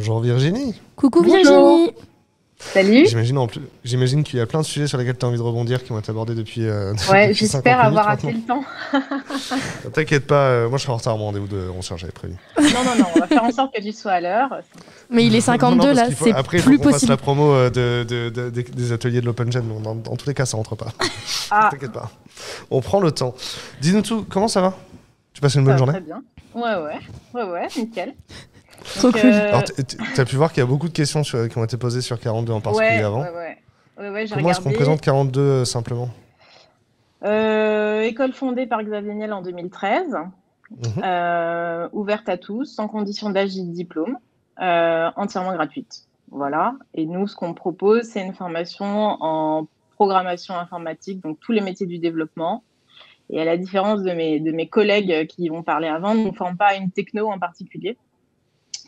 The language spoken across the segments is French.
Bonjour Virginie. Coucou Bonjour. Virginie. Salut. J'imagine qu'il y a plein de sujets sur lesquels tu as envie de rebondir qui vont être abordés depuis, Ouais, depuis 50 j'espère minutes avoir maintenant. assez le temps. T'inquiète pas, moi je serai en retard à mon rendez-vous de 11h, j'avais prévu. Non, on va faire en sorte que tu sois à l'heure. C'est important. Mais il est Non, 52 parce là, qu'il faut, c'est après, il faut plus qu'on fasse possible. la promo des ateliers de l'Open Gen. Dans tous les cas, ça rentre pas. Ah, T'inquiète pas. On prend le temps. Dis-nous tout, comment ça va? Tu passes une ça bonne va journée? très bien. Ouais, nickel. Trop Donc, cool. Alors, t'as pu voir qu'il y a beaucoup de questions qui ont été posées sur 42 en particulier ouais, avant. j'ai Comment est-ce qu'on regardé. présente 42 simplement? École fondée par Xavier Niel en 2013, Mhm. ouverte à tous, sans condition d'âge ni de diplôme, entièrement gratuite. Voilà. Et nous, ce qu'on propose, c'est une formation en programmation informatique, donc tous les métiers du développement. Et à la différence de mes collègues qui vont parler avant, nous ne formons pas à une techno en particulier.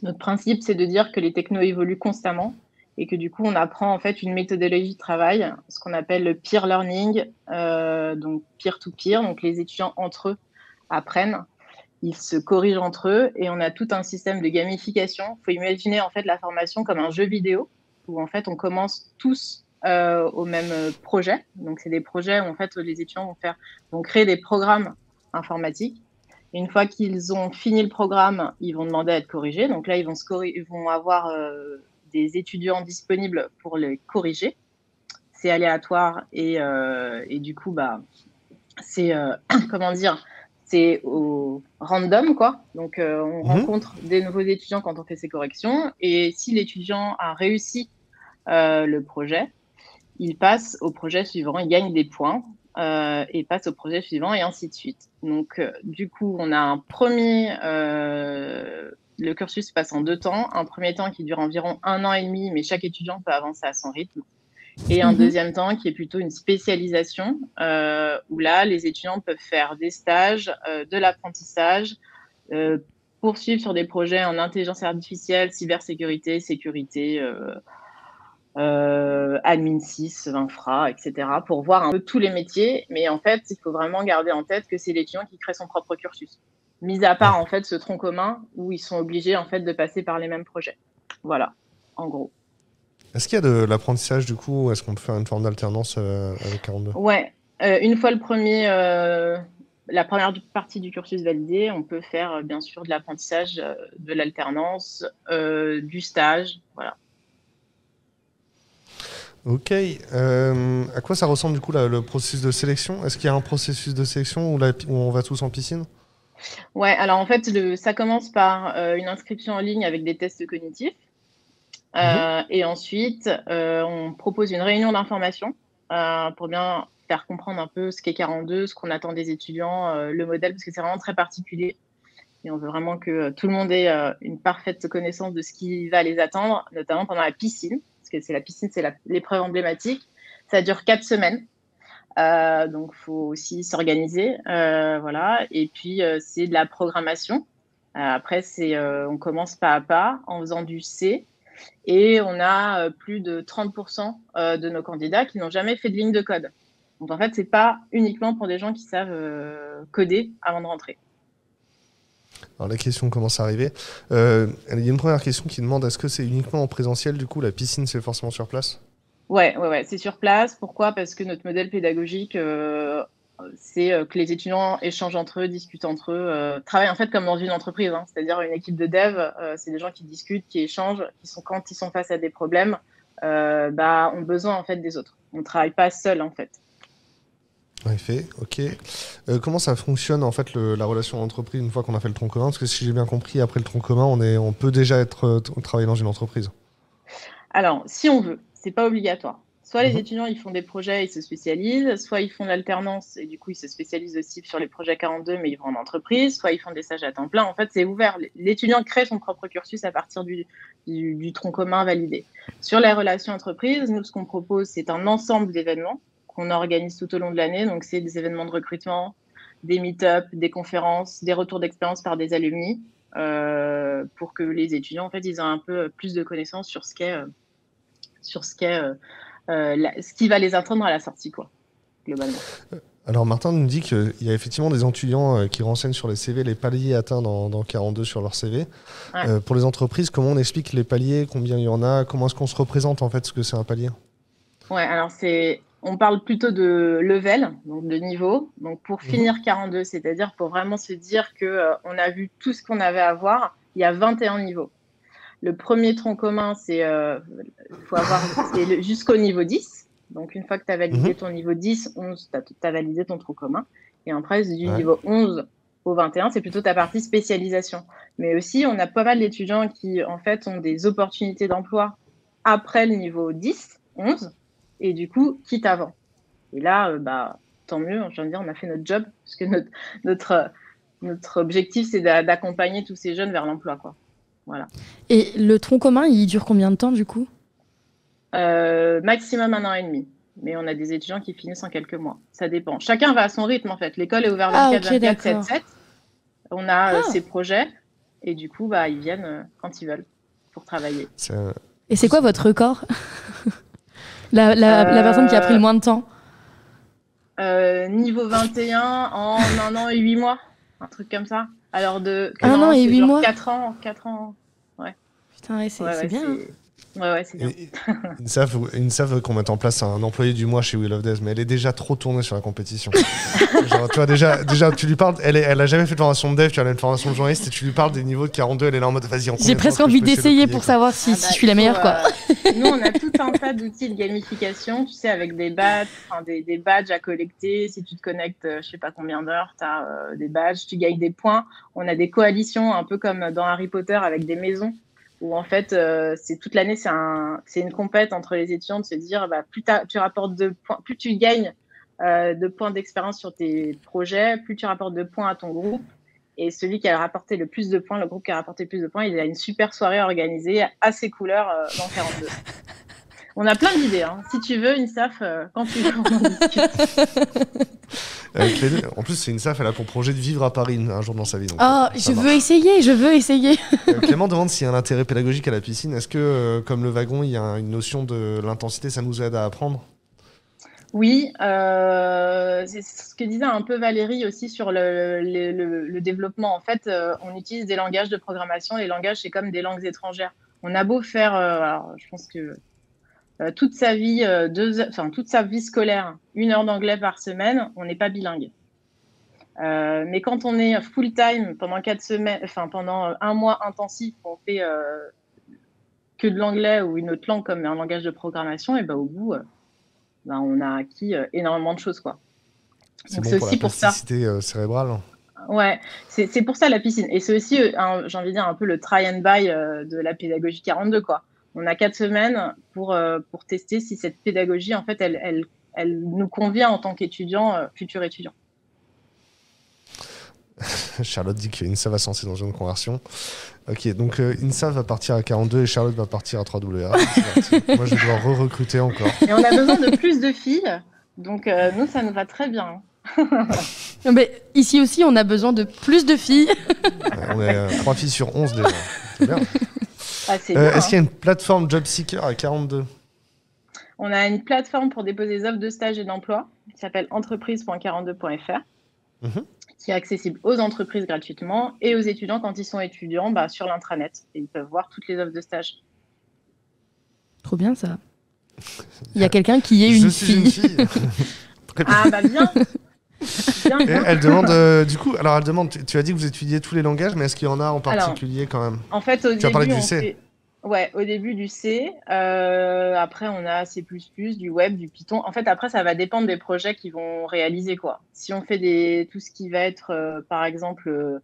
Notre principe, c'est de dire que les technos évoluent constamment et que du coup, on apprend en fait une méthodologie de travail, ce qu'on appelle le peer learning, donc peer-to-peer. Donc les étudiants entre eux apprennent, ils se corrigent entre eux et on a tout un système de gamification. Il faut imaginer en fait la formation comme un jeu vidéo où en fait on commence tous au même projet. Donc c'est des projets où en fait les étudiants vont créer des programmes informatiques. Et une fois qu'ils ont fini le programme, ils vont demander à être corrigés. Donc là, ils vont avoir des étudiants disponibles pour les corriger. C'est aléatoire et du coup, c'est comment dire, c'est au random quoi. Donc on Mhm. rencontre des nouveaux étudiants quand on fait ces corrections et si l'étudiant a réussi le projet, il passe au projet suivant, il gagne des points et passe au projet suivant et ainsi de suite. Donc du coup, on a un premier, le cursus se passe en 2 temps, un premier temps qui dure environ 1 an et demi, mais chaque étudiant peut avancer à son rythme. Et un deuxième temps qui est plutôt une spécialisation, où là, les étudiants peuvent faire des stages, de l'apprentissage, poursuivre sur des projets en intelligence artificielle, cybersécurité, sécurité, admin 6, infra, etc., pour voir un peu tous les métiers. Mais en fait, il faut vraiment garder en tête que c'est l'étudiant qui crée son propre cursus. Mis à part, Ouais. en fait, ce tronc commun où ils sont obligés, en fait, de passer par les mêmes projets. Voilà, en gros. Est-ce qu'il y a de l'apprentissage du coup, ou est-ce qu'on peut faire une forme d'alternance avec 42? Ouais, une fois la première partie du cursus validée, on peut faire, bien sûr, de l'apprentissage, de l'alternance, du stage, voilà. Ok. À quoi ça ressemble du coup le processus de sélection? Est-ce qu'il y a un processus de sélection où on va tous en piscine? Ouais, alors en fait, ça commence par une inscription en ligne avec des tests cognitifs. Mhm. Et ensuite, on propose une réunion d'information pour bien faire comprendre un peu ce qu'est 42, ce qu'on attend des étudiants, le modèle, parce que c'est vraiment très particulier. Et on veut vraiment que tout le monde ait une parfaite connaissance de ce qui va les attendre, notamment pendant la piscine, parce que la piscine, c'est l'épreuve emblématique. Ça dure 4 semaines. Donc, il faut aussi s'organiser. Voilà. Et puis, c'est de la programmation. Après, on commence pas à pas en faisant du C. Et on a plus de 30% de nos candidats qui n'ont jamais fait de ligne de code. Donc, en fait, c'est pas uniquement pour des gens qui savent coder avant de rentrer. Alors la question commence à arriver. Il y a une première question qui demande est-ce que c'est uniquement en présentiel du coup, la piscine c'est forcément sur place? Ouais, c'est sur place. Pourquoi? Parce que notre modèle pédagogique, c'est que les étudiants échangent entre eux, discutent entre eux, travaillent en fait comme dans une entreprise, hein. C'est-à-dire une équipe de dev, c'est des gens qui discutent, qui échangent, quand ils sont face à des problèmes, ont besoin en fait des autres. On ne travaille pas seul en fait. En effet, ok. Comment ça fonctionne en fait la relation entreprise une fois qu'on a fait le tronc commun? Parce que si j'ai bien compris, après le tronc commun, on peut déjà travailler dans une entreprise. Alors, si on veut, c'est pas obligatoire. Soit les Mhm. étudiants, ils font des projets, ils se spécialisent, soit ils font de l'alternance et du coup, ils se spécialisent aussi sur les projets 42, mais ils vont en entreprise, soit ils font des stages à temps plein. En fait, c'est ouvert. L'étudiant crée son propre cursus à partir du tronc commun validé. Sur les relations entreprises, nous, ce qu'on propose, c'est un ensemble d'événements qu'on organise tout au long de l'année. Donc, c'est des événements de recrutement, des meet-up, des conférences, des retours d'expérience par des alumni, pour que les étudiants, en fait, ils aient un peu plus de connaissances sur ce qui va les attendre à la sortie, quoi, globalement. Alors Martin nous dit qu'il y a effectivement des étudiants qui renseignent sur les CV, les paliers atteints dans 42 sur leur CV. Ouais. Pour les entreprises, comment on explique les paliers, combien il y en a, comment est-ce qu'on se représente en fait ce que c'est un palier? Ouais, alors on parle plutôt de level, donc de niveau. Donc pour finir 42, c'est-à-dire pour vraiment se dire que on a vu tout ce qu'on avait à voir, il y a 21 niveaux. Le premier tronc commun, c'est jusqu'au niveau 10. Donc une fois que tu as validé ton niveau 10, 11, tu as validé ton tronc commun. Et après, du niveau 11 au 21, c'est plutôt ta partie spécialisation. Mais aussi, on a pas mal d'étudiants qui, en fait, ont des opportunités d'emploi après le niveau 10, 11, et du coup, quittent avant. Et là, tant mieux, je viens de dire, on a fait notre job, parce que notre objectif, c'est d'accompagner tous ces jeunes vers l'emploi, quoi. Voilà. Et le tronc commun, il dure combien de temps, du coup? Maximum 1 an et demi. Mais on a des étudiants qui finissent en quelques mois. Ça dépend. Chacun va à son rythme, en fait. L'école est ouverte 24, 7. On a ses projets. Et du coup, ils viennent quand ils veulent pour travailler. Et c'est quoi votre record? la personne qui a pris le moins de temps? Niveau 21 en 1 an et 8 mois. Un truc comme ça. Alors 1 an et 8 mois 4 ans. Ouais. Putain, ouais, c'est bien. Ouais, c'est bien. Une savent qu'on mette en place un employé du mois chez We Love Dev, mais elle est déjà trop tournée sur la compétition. Genre, tu vois, déjà, tu lui parles, elle a jamais fait de formation de dev, tu as une formation de journaliste, et tu lui parles des niveaux de 42, elle est là en mode vas-y, j'ai presque envie d'essayer pour savoir si je suis la meilleure, quoi. Nous, on a tout un tas d'outils de gamification, tu sais, avec des badges, des badges à collecter. Si tu te connectes, je sais pas combien d'heures, tu as des badges, tu gagnes des points. On a des coalitions, un peu comme dans Harry Potter, avec des maisons. Où en fait, c'est toute l'année, c'est une compète entre les étudiants de se dire, plus tu rapportes de points, plus tu gagnes de points d'expérience sur tes projets, plus tu rapportes de points à ton groupe. Et celui qui a rapporté le plus de points, le groupe qui a rapporté le plus de points, il a une super soirée organisée à ses couleurs dans 42. On a plein d'idées. Hein. Si tu veux, une SAF, quand tu veux, on en discute. En plus, c'est une SAF, elle a pour projet de vivre à Paris un jour dans sa vie. Donc, je veux essayer. Clément demande s'il y a un intérêt pédagogique à la piscine. Est-ce que, comme le wagon, il y a une notion de l'intensité, ça nous aide à apprendre? Oui, c'est ce que disait un peu Valérie aussi sur le développement. En fait, on utilise des langages de programmation. Les langages, c'est comme des langues étrangères. On a beau faire, alors, je pense que toute sa vie, toute sa vie scolaire, 1 heure d'anglais par semaine, on n'est pas bilingue. Mais quand on est full time pendant 4 semaines, pendant 1 mois intensif, on fait que de l'anglais ou une autre langue comme un langage de programmation, et au bout, on a acquis énormément de choses, quoi. C'est bon aussi pour la plasticité cérébrale. Ouais, c'est pour ça la piscine. Et c'est aussi, j'ai envie de dire, un peu le try and buy de la pédagogie 42, quoi. On a 4 semaines pour tester si cette pédagogie, en fait, elle nous convient en tant qu'étudiant, futur étudiant. Charlotte dit qu'INSA va se lancer dans une conversion. Ok, donc INSA va partir à 42 et Charlotte va partir à 3WA. Moi, je vais devoir re-recruter encore. Et on a besoin de plus de filles, donc nous, ça nous va très bien. Mais ici aussi, on a besoin de plus de filles. On est 3 filles sur 11 déjà. C'est bien. C'est bien, est-ce qu'il y a une plateforme Job Seeker à 42? On a une plateforme pour déposer des offres de stage et d'emploi qui s'appelle entreprise.42.fr. Qui est accessible aux entreprises gratuitement et aux étudiants quand ils sont étudiants sur l'intranet. Et ils peuvent voir toutes les offres de stage. Trop bien, ça. Il y a quelqu'un qui est une fille. Bien. Elle demande, du coup, alors elle demande, tu as dit que vous étudiez tous les langages, mais est-ce qu'il y en a en particulier quand même? En fait, tu as parlé du C. Ouais, au début du C. Après, on a C++, du web, du Python. En fait, après, ça va dépendre des projets qu'ils vont réaliser, quoi. Si on fait tout ce qui va être, par exemple,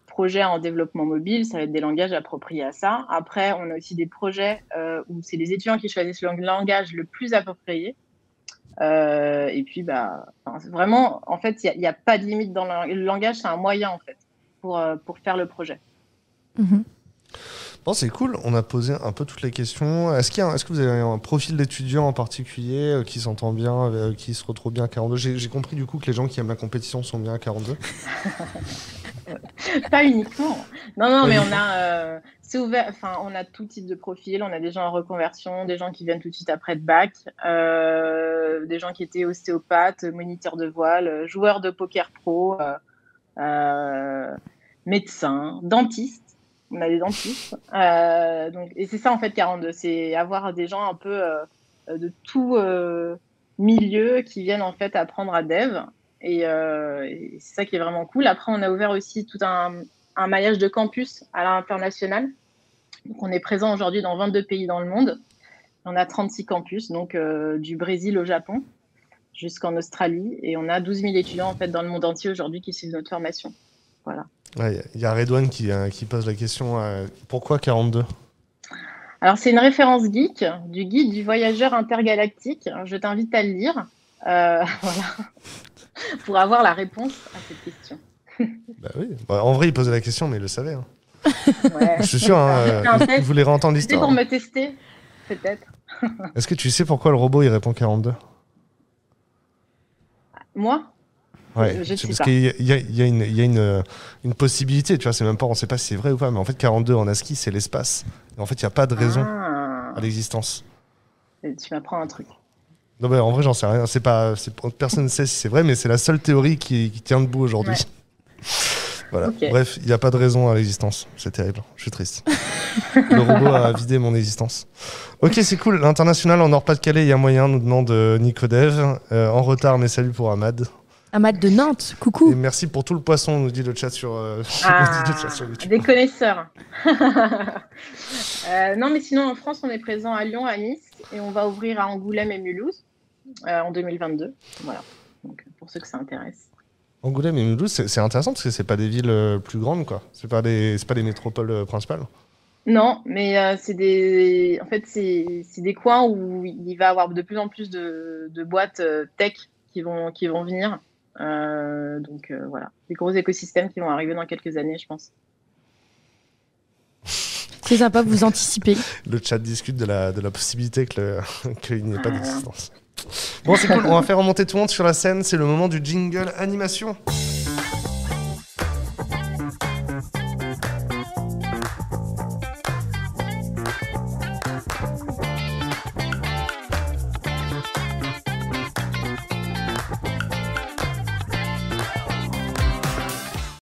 projet en développement mobile, ça va être des langages appropriés à ça. Après, on a aussi des projets où c'est les étudiants qui choisissent le langage le plus approprié. Et puis, vraiment, en fait, il n'y a pas de limite dans le langage. C'est un moyen, en fait, pour faire le projet. Bon, c'est cool, on a posé un peu toutes les questions. Est-ce que vous avez un profil d'étudiant en particulier qui s'entend bien, qui se retrouve bien à 42? J'ai compris du coup que les gens qui aiment la compétition sont bien à 42. Pas uniquement. Non, mais on a, c'est ouvert. Enfin, on a tout type de profil. On a des gens en reconversion, des gens qui viennent tout de suite après le bac, des gens qui étaient ostéopathes, moniteurs de voile, joueurs de poker pro, médecins, dentistes. On a des dentistes. Donc, et c'est ça en fait 42, c'est avoir des gens un peu de tout milieu qui viennent en fait apprendre à dev. Et c'est ça qui est vraiment cool. Après, on a ouvert aussi tout un maillage de campus à l'international. Donc, on est présent aujourd'hui dans 22 pays dans le monde. On a 36 campus, donc du Brésil au Japon jusqu'en Australie. Et on a 12 000 étudiants en fait, dans le monde entier aujourd'hui qui suivent notre formation. Voilà. Ouais, y a Redouane qui pose la question pourquoi 42 ? Alors, c'est une référence geek du guide du voyageur intergalactique. Je t'invite à le lire. Voilà. Pour avoir la réponse à cette question. Bah oui. Bah, en vrai, il posait la question, mais il le savait. Hein. Ouais. Je suis sûr, il voulait réentendre C'était l'histoire. pour me tester, peut-être. Est-ce que tu sais pourquoi le robot il répond 42 ? Moi ? Ouais, Je sais parce pas. qu'il y a une possibilité, tu vois, c'est même pas, on sait pas si c'est vrai ou pas, mais en fait 42 en ASCII c'est l'espace. Et en fait, il n'y a pas de raison à l'existence. Tu m'apprends un truc. Non, mais en vrai, j'en sais rien. Personne ne sait si c'est vrai, mais c'est la seule théorie qui tient debout aujourd'hui. Ouais. Voilà. Okay. Bref, il n'y a pas de raison à l'existence. C'est terrible. Je suis triste. Le robot a vidé mon existence. Ok, c'est cool. L'international en Nord-Pas-de-Calais, il y a moyen, nous demande Nicodev. En retard, mais salut pour Ahmad. Ahmad de Nantes, coucou. Et merci pour tout le poisson, nous dit le chat sur, YouTube. Des connaisseurs. Non, mais sinon, en France, on est présent à Lyon, à Nice, et on va ouvrir à Angoulême et Mulhouse en 2022. Voilà, donc pour ceux que ça intéresse. Angoulême et Mulhouse, c'est intéressant parce que c'est pas des villes plus grandes, quoi. C'est pas des métropoles principales. Non, mais en fait, c'est des coins où il va y avoir de plus en plus de boîtes tech qui vont venir. Donc voilà, des gros écosystèmes qui vont arriver dans quelques années, je pense. C'est sympa, vous anticipez. Le chat discute de la possibilité qu'il n'y ait pas d'existence. Bon, c'est cool, on va faire remonter tout le monde sur la scène, c'est le moment du jingle animation.